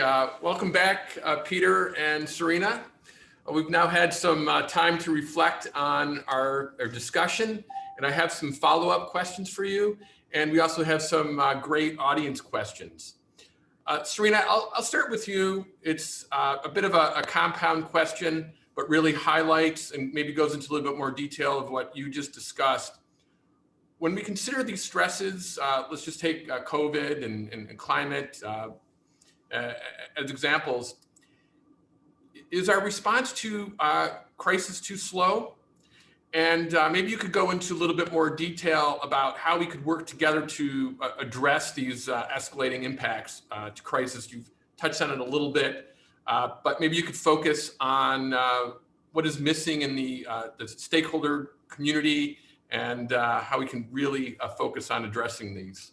Welcome back, Peter and Serena. We've now had some time to reflect on our discussion, and I have some follow-up questions for you, and we also have some great audience questions. Serena, I'll start with you. It's a bit of a compound question, but really highlights and maybe goes into a little bit more detail of what you just discussed. When we consider these stresses, let's just take COVID and climate as examples. Is our response to crisis too slow? And maybe you could go into a little bit more detail about how we could work together to address these escalating impacts to crisis. You've touched on it a little bit, but maybe you could focus on what is missing in the stakeholder community and how we can really focus on addressing these.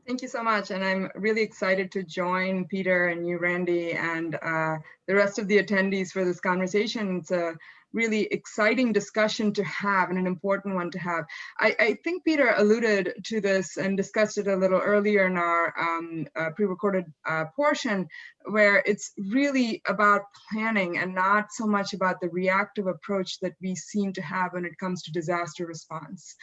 Thank you so much. And I'm really excited to join Peter and you, Randy, and the rest of the attendees for this conversation. It's a really exciting discussion to have and an important one to have. I think Peter alluded to this and discussed it a little earlier in our pre-recorded portion, where it's really about planning and not so much about the reactive approach that we seem to have when it comes to disaster response.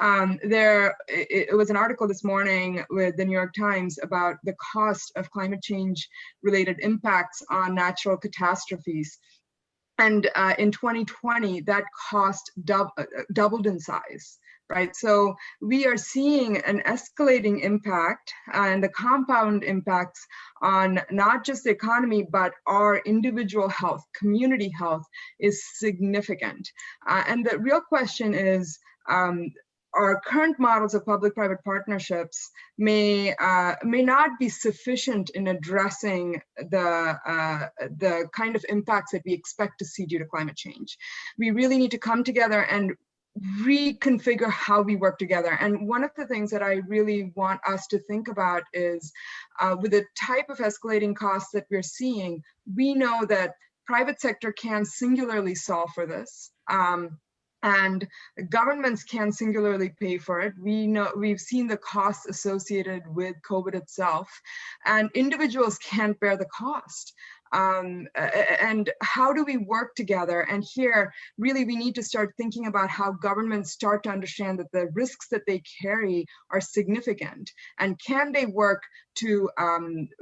It was an article this morning with the New York Times about the cost of climate change related impacts on natural catastrophes. And in 2020, that cost doubled in size, right? So we are seeing an escalating impact and the compound impacts on not just the economy, but our individual health, community health is significant. And the real question is, our current models of public-private partnerships may not be sufficient in addressing the kind of impacts that we expect to see due to climate change. We really need to come together and reconfigure how we work together. And one of the things that I really want us to think about is with the type of escalating costs that we're seeing, we know that private sector can singularly solve for this. And governments can singularly pay for it. We've seen the costs associated with COVID itself, and individuals can't bear the cost. And how do we work together? And here, really, we need to start thinking about how governments start to understand that the risks that they carry are significant. And can they work to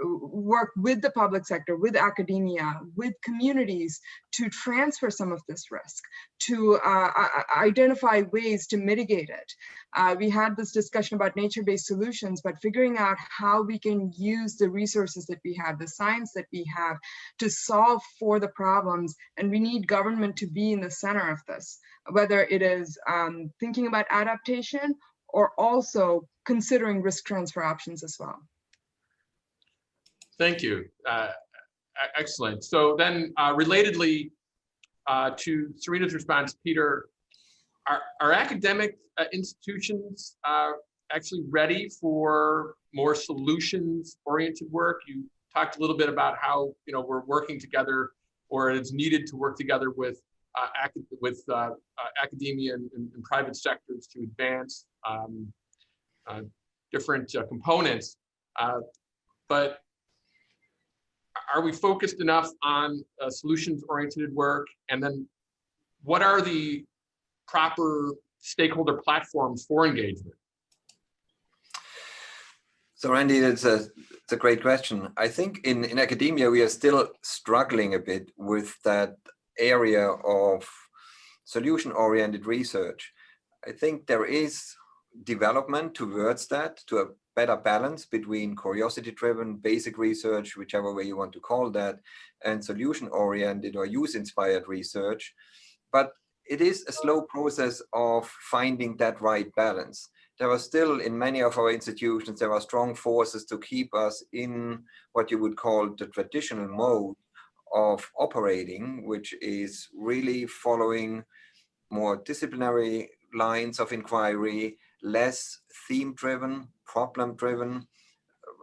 work with the public sector, with academia, with communities to transfer some of this risk, to identify ways to mitigate it. We had this discussion about nature-based solutions, but figuring out how we can use the resources that we have, the science that we have, to solve for the problems. And we need government to be in the center of this, whether it is thinking about adaptation or also considering risk transfer options as well. Thank you. Excellent. So then relatedly to Serena's response, Peter, are academic institutions actually ready for more solutions-oriented work? You talked a little bit about how we're working together, or it's needed to work together with academia and private sectors to advance different components. But are we focused enough on solutions-oriented work? And then what are the proper stakeholder platforms for engagement? So Randy, it's a great question. I think in academia, we are still struggling a bit with that area of solution-oriented research. I think there is development towards that, to a better balance between curiosity-driven, basic research, whichever way you want to call that, and solution-oriented or use-inspired research. But it is a slow process of finding that right balance. There are still, in many of our institutions, there are strong forces to keep us in what you would call the traditional mode of operating, which is really following more disciplinary lines of inquiry, less theme-driven, problem-driven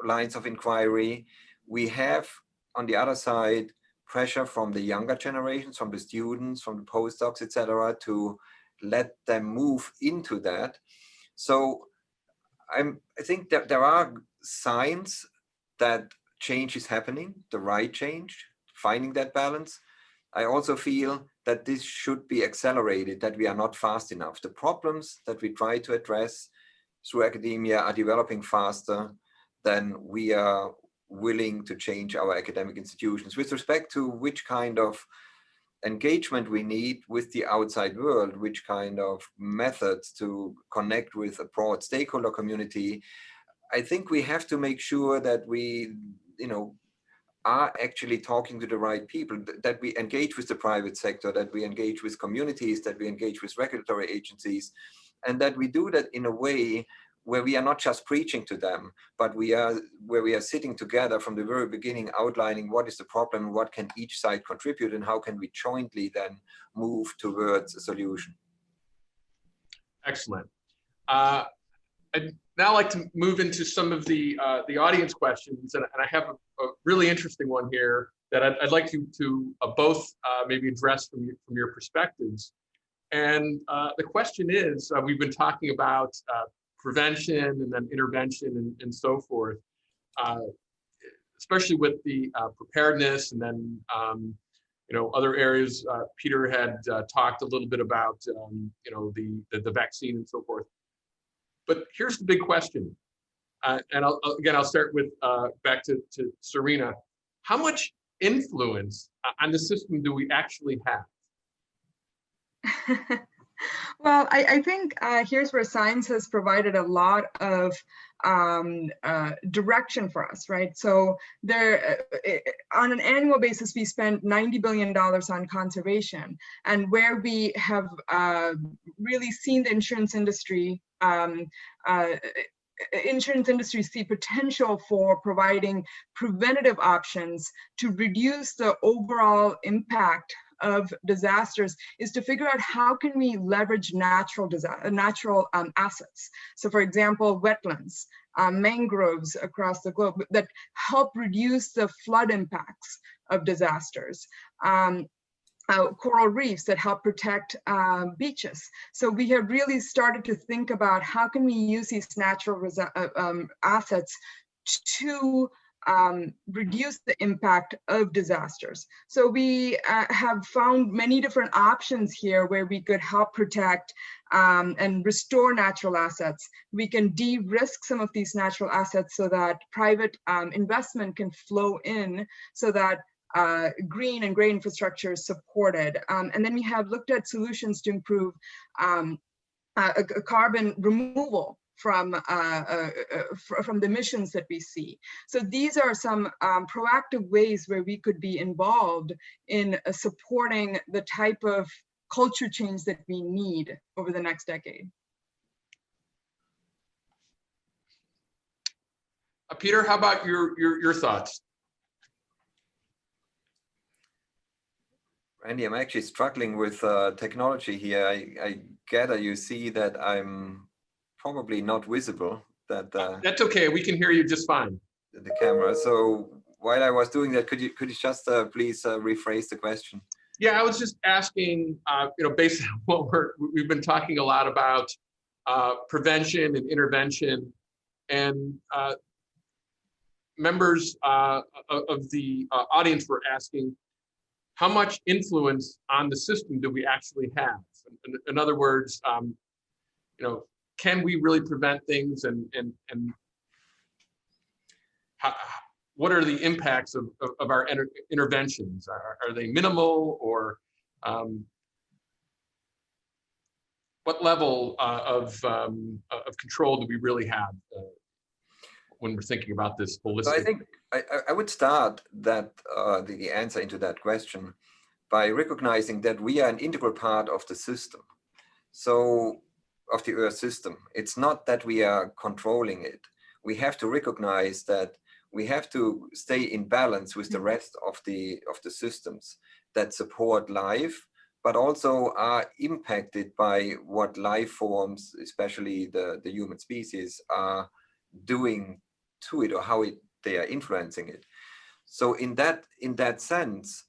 lines of inquiry. We have, on the other side, pressure from the younger generations, from the students, from the postdocs, etc., to let them move into that. So I think that there are signs that change is happening, the right change, finding that balance. I also feel that this should be accelerated, that we are not fast enough. The problems that we try to address through academia are developing faster than we are willing to change our academic institutions. With respect to which kind of engagement we need with the outside world, which kind of methods to connect with a broad stakeholder community, I think we have to make sure that we, are actually talking to the right people, that we engage with the private sector, that we engage with communities, that we engage with regulatory agencies, and that we do that in a way where we are not just preaching to them, but where we are sitting together from the very beginning, outlining what is the problem, what can each side contribute, and how can we jointly then move towards a solution. Excellent. I'd now like to move into some of the audience questions, and I have a really interesting one here that I'd like you to both maybe address from your perspectives. And the question is, we've been talking about prevention and then intervention and so forth, especially with the preparedness and then other areas. Peter had talked a little bit about the vaccine and so forth. But here's the big question, and I'll start with back to Serena. How much influence on the system do we actually have? Well, I think here's where science has provided a lot of direction for us, right? So there, on an annual basis, we spend $90 billion on conservation, and where we have really seen the insurance industry see potential for providing preventative options to reduce the overall impact of disasters is to figure out how can we leverage natural assets. So for example, wetlands, mangroves across the globe that help reduce the flood impacts of disasters. Coral reefs that help protect beaches. So we have really started to think about how can we use these natural assets to reduce the impact of disasters. So we have found many different options here where we could help protect and restore natural assets. We can de-risk some of these natural assets so that private investment can flow in so that green and gray infrastructure is supported. And then we have looked at solutions to improve carbon removal from the emissions that we see. So these are some proactive ways where we could be involved in supporting the type of culture change that we need over the next decade. Peter, how about your thoughts? Randy, I'm actually struggling with technology here. I gather you see that I'm probably not visible. That's okay. We can hear you just fine. The camera. So while I was doing that, could you just please rephrase the question? Yeah, I was just asking. Based on what we've been talking a lot about prevention and intervention, and members of the audience were asking, how much influence on the system do we actually have? In other words, can we really prevent things, and what are the impacts of our interventions? Are they minimal, or what level of control do we really have when we're thinking about this holistically? So I think I would start that the answer into that question by recognizing that we are an integral part of the system, so of the Earth system. It's not that we are controlling it. We have to recognize that we have to stay in balance with the rest of the systems that support life, but also are impacted by what life forms, especially the human species, are doing to it, or how they are influencing it. So in that sense,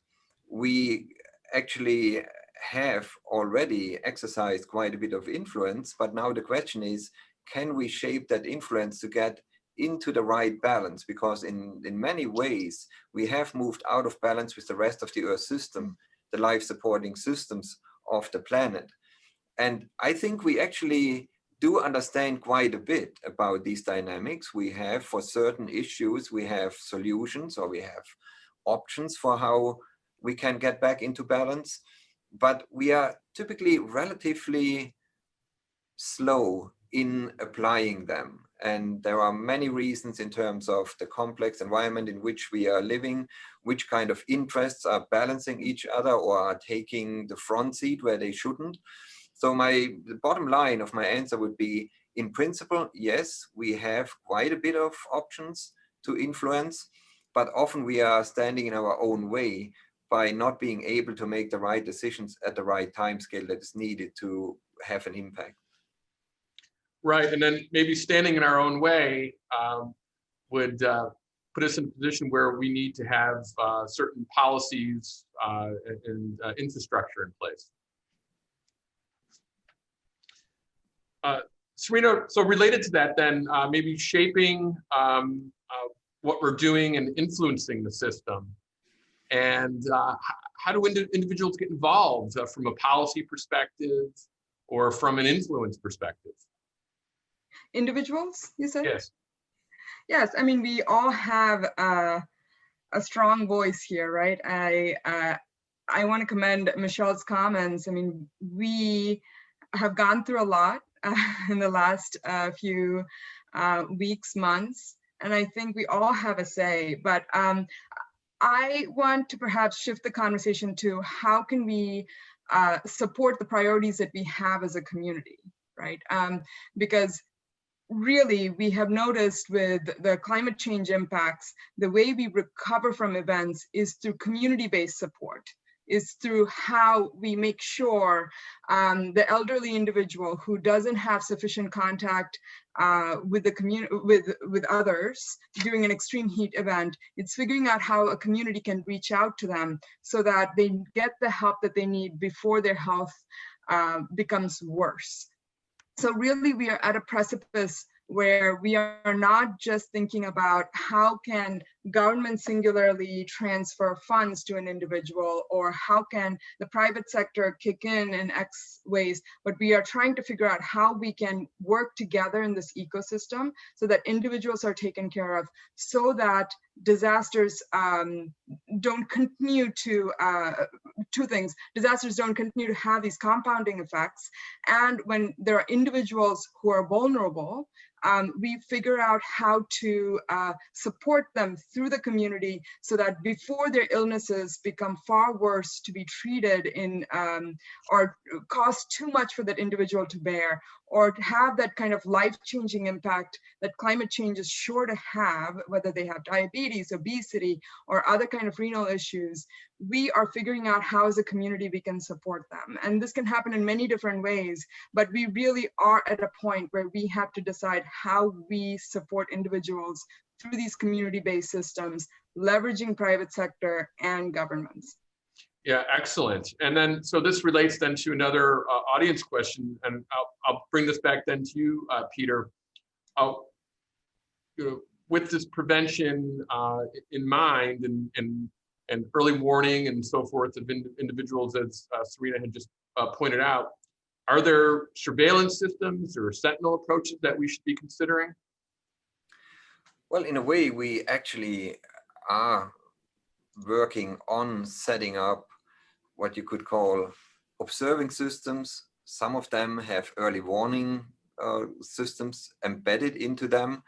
we actually have already exercised quite a bit of influence, but now the question is, can we shape that influence to get into the right balance, because in many ways we have moved out of balance with the rest of the Earth system, the life supporting systems of the planet. And I think we actually do understand quite a bit about these dynamics. We have, for certain issues, we have solutions, or we have options for how we can get back into balance, but we are typically relatively slow in applying them. And there are many reasons in terms of the complex environment in which we are living, which kind of interests are balancing each other or are taking the front seat where they shouldn't. So the bottom line of my answer would be, in principle, yes, we have quite a bit of options to influence, but often we are standing in our own way by not being able to make the right decisions at the right time scale that is needed to have an impact. Right, and then maybe standing in our own way would put us in a position where we need to have certain policies and infrastructure in place. Serena, so related to that then, maybe shaping what we're doing and influencing the system. And how do individuals get involved from a policy perspective or from an influence perspective? Individuals, you said? Yes. Yes, I mean, we all have a strong voice here, right? I want to commend Michelle's comments. I mean, we have gone through a lot in the last few weeks, months, and I think we all have a say. But I want to perhaps shift the conversation to how can we support the priorities that we have as a community, right? Because really, we have noticed with the climate change impacts, the way we recover from events is through community-based support, is through how we make sure the elderly individual who doesn't have sufficient contact with the community, with others during an extreme heat event, it's figuring out how a community can reach out to them so that they get the help that they need before their health becomes worse. So really, we are at a precipice where we are not just thinking about how can government singularly transfer funds to an individual, or how can the private sector kick in X ways, but we are trying to figure out how we can work together in this ecosystem so that individuals are taken care of, so that disasters don't continue to, two things, disasters don't continue to have these compounding effects. And when there are individuals who are vulnerable, we figure out how to support them through the community so that before their illnesses become far worse to be treated in or cost too much for that individual to bear, or to have that kind of life-changing impact that climate change is sure to have, whether they have diabetes, obesity, or other kind of renal issues, we are figuring out how as a community we can support them. And this can happen in many different ways, but we really are at a point where we have to decide how we support individuals through these community-based systems, leveraging private sector and governments. Yeah, excellent. And then, so this relates then to another audience question, and I'll bring this back then to you, Peter. With this prevention in mind and early warning and so forth of individuals, as Serena had just pointed out, are there surveillance systems or sentinel approaches that we should be considering? Well, in a way, we actually are working on setting up what you could call observing systems. Some of them have early warning systems embedded into them.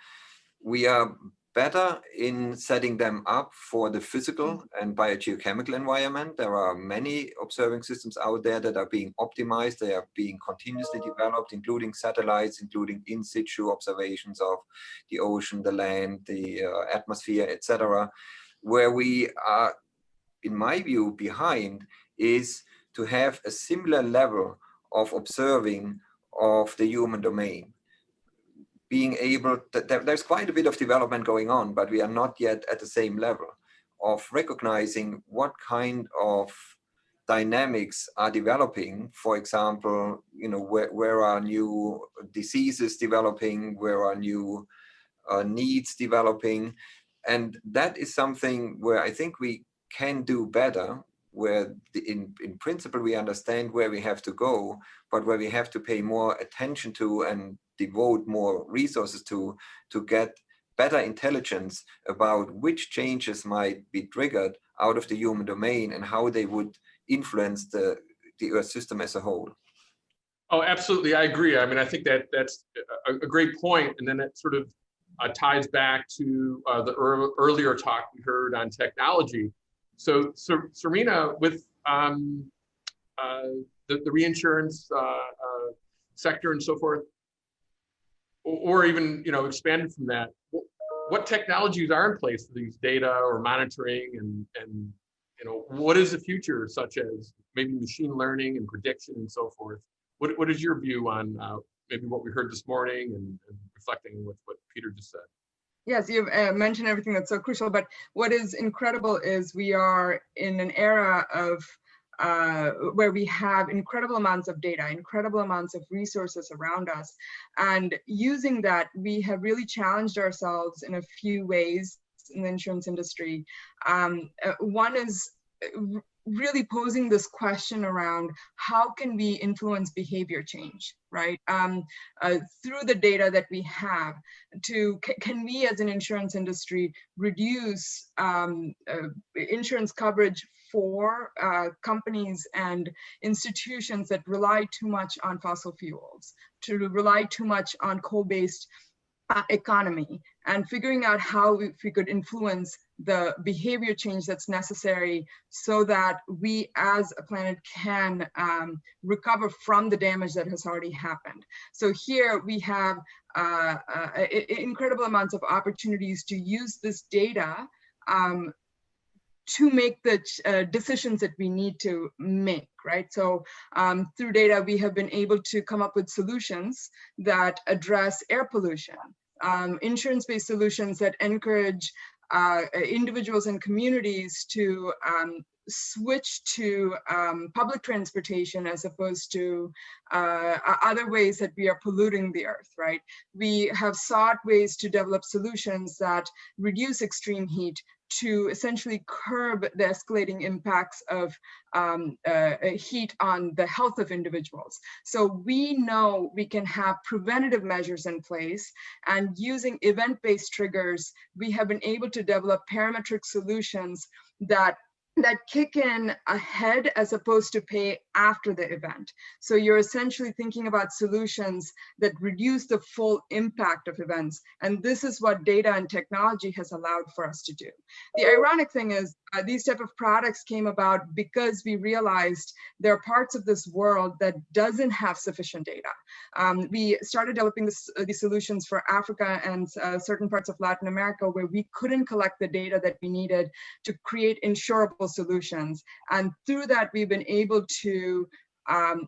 We are better in setting them up for the physical and biogeochemical environment. There are many observing systems out there that are being optimized. They are being continuously developed, including satellites, including in situ observations of the ocean, the land, the atmosphere, etc. Where we are, in my view, behind is to have a similar level of observing of the human domain. Being able to, there's quite a bit of development going on, but we are not yet at the same level of recognizing what kind of dynamics are developing. For example, where are new diseases developing, where are new needs developing. And that is something where I think we can do better, where in principle we understand where we have to go, but where we have to pay more attention to and devote more resources to get better intelligence about which changes might be triggered out of the human domain and how they would influence the Earth system as a whole. Oh, absolutely. I agree. I mean, I think that's a great point. And then it sort of ties back to the earlier talk we heard on technology. So Serena, with the reinsurance sector and so forth, or even, expanded from that, what technologies are in place for these data or monitoring, and what is the future, such as maybe machine learning and prediction and so forth? What is your view on maybe what we heard this morning and reflecting with what Peter just said? Yes, you've mentioned everything that's so crucial, but what is incredible is we are in an era of where we have incredible amounts of data, incredible amounts of resources around us. And using that, we have really challenged ourselves in a few ways in the insurance industry. One is really posing this question around how can we influence behavior change, right? Through the data that we have, can we as an insurance industry reduce insurance coverage for companies and institutions that rely too much on fossil fuels, to rely too much on coal-based economy, and figuring out how we could influence the behavior change that's necessary so that we as a planet can recover from the damage that has already happened. So here we have incredible amounts of opportunities to use this data to make the decisions that we need to make, right? So through data, we have been able to come up with solutions that address air pollution, insurance-based solutions that encourage individuals and communities to switch to public transportation as opposed to other ways that we are polluting the earth, right? We have sought ways to develop solutions that reduce extreme heat to essentially curb the escalating impacts of heat on the health of individuals. So we know we can have preventative measures in place, and using event-based triggers, we have been able to develop parametric solutions that kick in ahead as opposed to pay after the event. So you're essentially thinking about solutions that reduce the full impact of events. And this is what data and technology has allowed for us to do. The ironic thing is these type of products came about because we realized there are parts of this world that doesn't have sufficient data. We started developing these solutions for Africa and certain parts of Latin America where we couldn't collect the data that we needed to create insurable solutions. And through that, we've been able to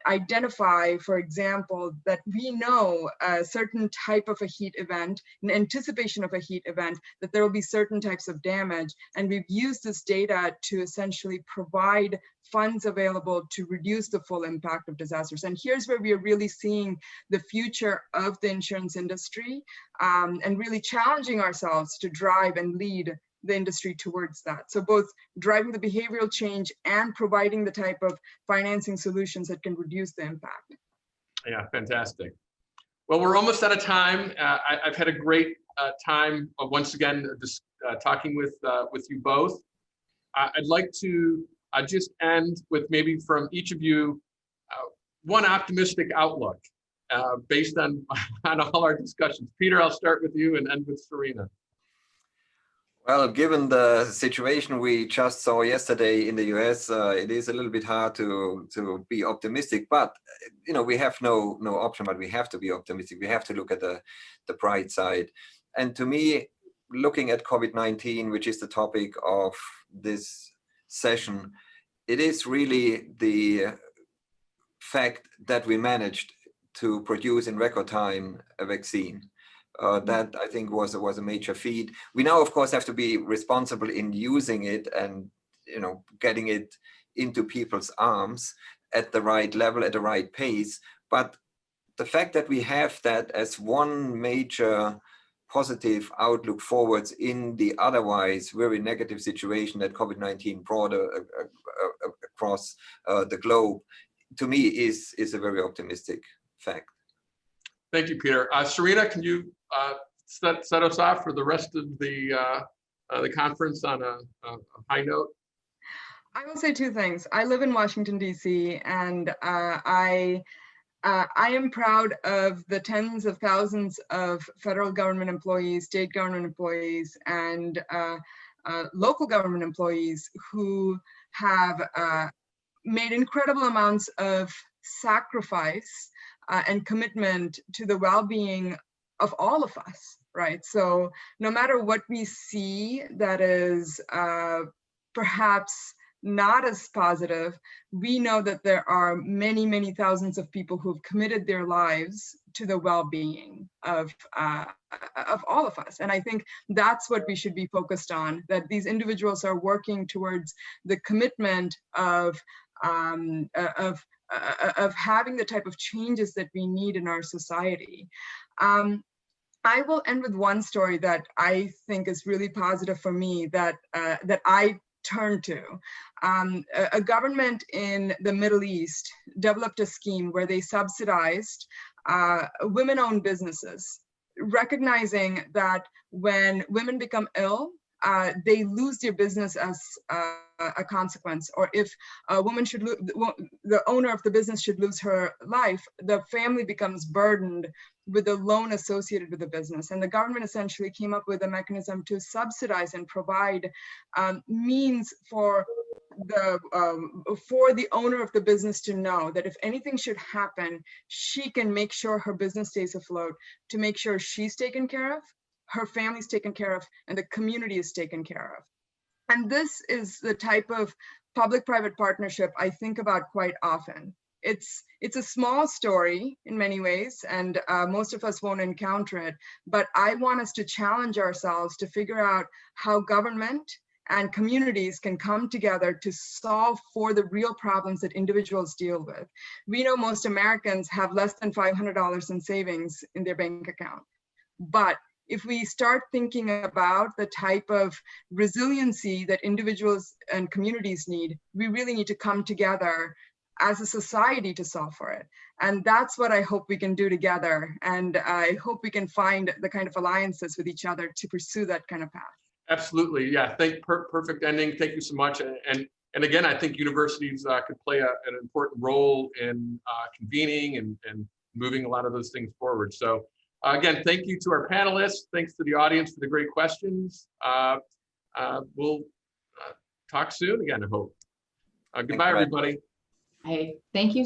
identify, for example, that we know a certain type of a heat event, in anticipation of a heat event, that there will be certain types of damage. And we've used this data to essentially provide funds available to reduce the full impact of disasters. And here's where we are really seeing the future of the insurance industry and really challenging ourselves to drive and lead the industry towards that. So both driving the behavioral change and providing the type of financing solutions that can reduce the impact. Yeah, fantastic. Well, we're almost out of time. I've had a great time once again just talking with you both. I'd like to just end with maybe from each of you one optimistic outlook based on all our discussions. Peter, I'll start with you and end with Serena. Well, given the situation we just saw yesterday in the US, it is a little bit hard to be optimistic, but we have no option, but we have to be optimistic. We have to look at the bright side. And to me, looking at COVID-19, which is the topic of this session, it is really the fact that we managed to produce in record time a vaccine. That I think was a major feat. We now, of course, have to be responsible in using it and getting it into people's arms at the right level, at the right pace. But the fact that we have that as one major positive outlook forwards in the otherwise very negative situation that COVID-19 brought across the globe, to me is a very optimistic fact. Thank you, Peter. Serena, can you set us off for the rest of the conference on a high note? I will say two things. I live in Washington, D.C., and I am proud of the tens of thousands of federal government employees, state government employees, and local government employees who have made incredible amounts of sacrifice and commitment to the well-being of all of us, right? So no matter what we see that is perhaps not as positive, we know that there are many, many thousands of people who've committed their lives to the well-being of all of us. And I think that's what we should be focused on, that these individuals are working towards the commitment of having the type of changes that we need in our society. I will end with one story that I think is really positive for me, that I turn to. A government in the Middle East developed a scheme where they subsidized women-owned businesses, recognizing that when women become ill, they lose their business as a consequence, or if a woman should the owner of the business should lose her life, the family becomes burdened with the loan associated with the business. And the government essentially came up with a mechanism to subsidize and provide means for the owner of the business to know that if anything should happen, she can make sure her business stays afloat, to make sure she's taken care of, her family's taken care of, and the community is taken care of. And this is the type of public-private partnership I think about quite often. It's a small story in many ways, and most of us won't encounter it, but I want us to challenge ourselves to figure out how government and communities can come together to solve for the real problems that individuals deal with. We know most Americans have less than $500 in savings in their bank account, but if we start thinking about the type of resiliency that individuals and communities need, we really need to come together as a society to solve for it. And that's what I hope we can do together. And I hope we can find the kind of alliances with each other to pursue that kind of path. Absolutely, yeah. Perfect ending. Thank you so much. And again, I think universities could play an important role in convening and moving a lot of those things forward. So again, thank you to our panelists. Thanks to the audience for the great questions. We'll talk soon again, I hope. Goodbye, everybody. Hey, thank you.